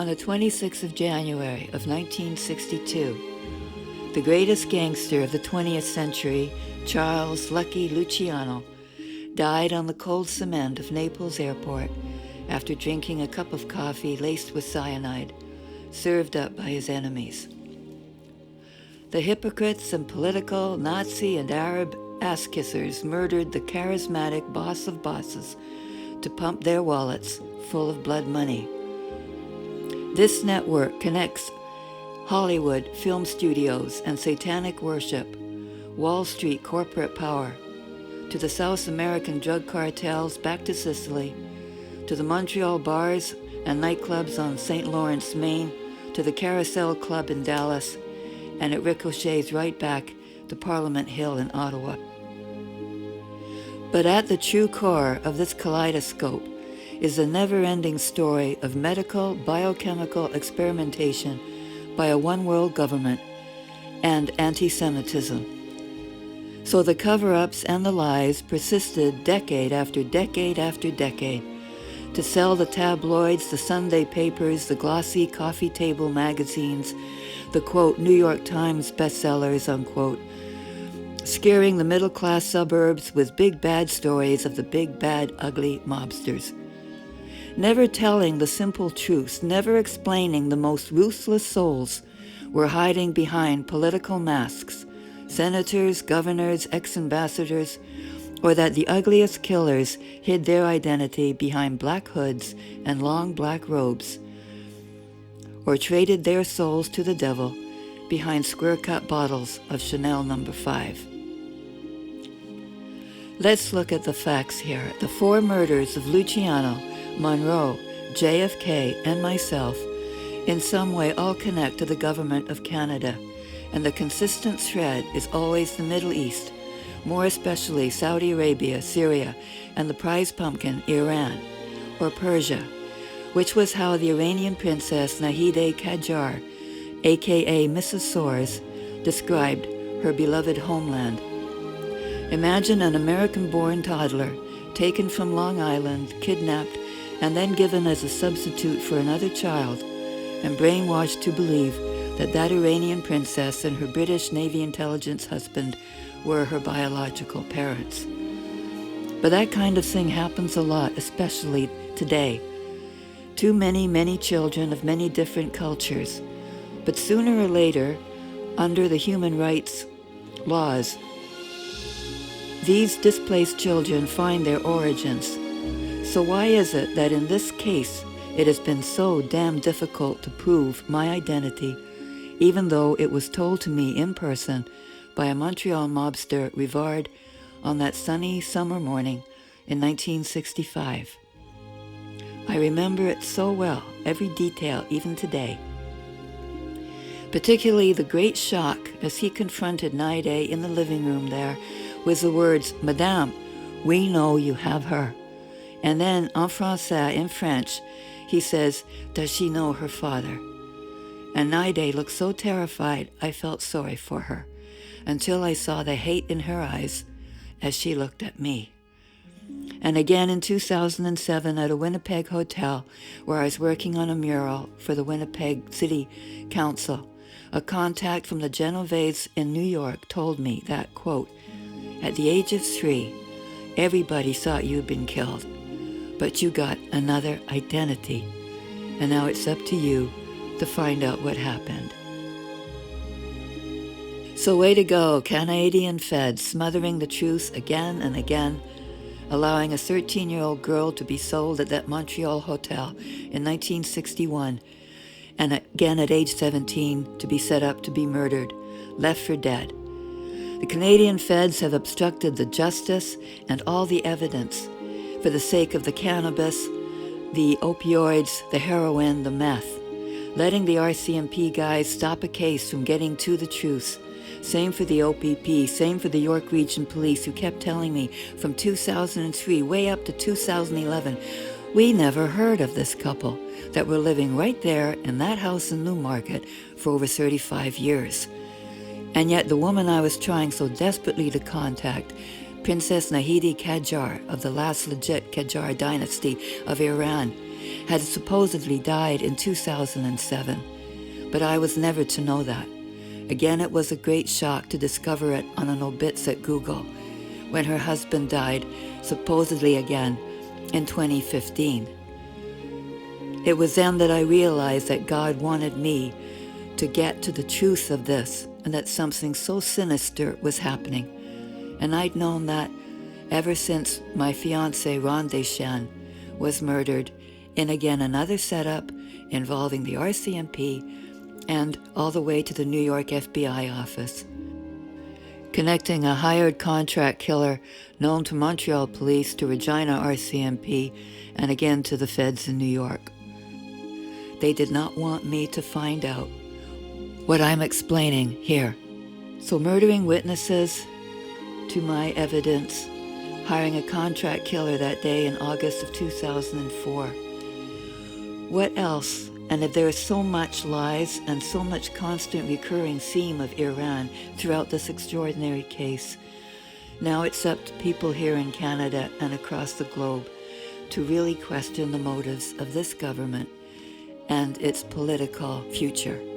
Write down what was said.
On the 26th of January of 1962, the greatest gangster of the 20th century, Charles Lucky Luciano, died on the cold cement of Naples Airport after drinking a cup of coffee laced with cyanide, served up by his enemies. The hypocrites and political, Nazi and Arab ass-kissers murdered the charismatic boss of bosses to pump their wallets full of blood money. This network connects Hollywood film studios and satanic worship, Wall Street corporate power, to the South American drug cartels back to Sicily, to the Montreal bars and nightclubs on St. Lawrence, Maine, to the Carousel Club in Dallas, and it ricochets right back to Parliament Hill in Ottawa. But at the true core of this kaleidoscope is the never-ending story of medical, biochemical experimentation by a one-world government and anti-Semitism. So the cover-ups and the lies persisted decade after decade after decade to sell the tabloids, the Sunday papers, the glossy coffee table magazines, the, quote, New York Times bestsellers, unquote, scaring the middle-class suburbs with big bad stories of the big bad ugly mobsters. Never telling the simple truths, never explaining the most ruthless souls were hiding behind political masks, senators, governors, ex-ambassadors, or that the ugliest killers hid their identity behind black hoods and long black robes, or traded their souls to the devil behind square-cut bottles of Chanel No. 5. Let's look at the facts here. The 4 murders of Luciano, Monroe, JFK, and myself in some way all connect to the government of Canada, and the consistent thread is always the Middle East, more especially Saudi Arabia, Syria, and the prize pumpkin, Iran, or Persia, which was how the Iranian princess Nahide Qajar, aka Mrs. Soares, described her beloved homeland. Imagine an American-born toddler taken from Long Island, kidnapped, and then given as a substitute for another child, and brainwashed to believe that that Iranian princess and her British Navy intelligence husband were her biological parents. But that kind of thing happens a lot, especially today. Too many children of many different cultures. But sooner or later, under the human rights laws, these displaced children find their origins. So why is it that in this case, it has been so damn difficult to prove my identity, even though it was told to me in person by a Montreal mobster Rivard on that sunny summer morning in 1965. I remember it so well, every detail, even today. Particularly the great shock as he confronted Naide in the living room there with the words, "Madame, we know you have her." And then, en français, in French, he says, "Does she know her father?" And Naide looked so terrified, I felt sorry for her, until I saw the hate in her eyes as she looked at me. And again in 2007 at a Winnipeg hotel where I was working on a mural for the Winnipeg City Council, a contact from the Genoveses in New York told me that, quote, "At the age of 3, everybody thought you'd been killed, but you got another identity, and now it's up to you to find out what happened." So way to go, Canadian feds, smothering the truth again and again, allowing a 13-year-old girl to be sold at that Montreal hotel in 1961, and again at age 17 to be set up to be murdered, left for dead. The Canadian feds have obstructed the justice and all the evidence for the sake of the cannabis, the opioids, the heroin, the meth, letting the RCMP guys stop a case from getting to the truth. Same for the OPP, same for the York Region Police, who kept telling me from 2003 way up to 2011, we never heard of this couple that were living right there in that house in Newmarket for over 35 years. And yet the woman I was trying so desperately to contact, Princess Nahide Qajar of the last legit Qajar dynasty of Iran, had supposedly died in 2007, but I was never to know that. Again, it was a great shock to discover it on an obits at Google when her husband died, supposedly again, in 2015. It was then that I realized that God wanted me to get to the truth of this and that something so sinister was happening. And I'd known that ever since my fiancé, Ron Deschênes, was murdered in again another setup involving the RCMP and all the way to the New York FBI office, connecting a hired contract killer known to Montreal police to Regina RCMP and again to the feds in New York. They did not want me to find out what I'm explaining here. So murdering witnesses to my evidence, hiring a contract killer that day in August of 2004. What else? And if there is so much lies and so much constant recurring theme of Iran throughout this extraordinary case, now it's up to people here in Canada and across the globe to really question the motives of this government and its political future.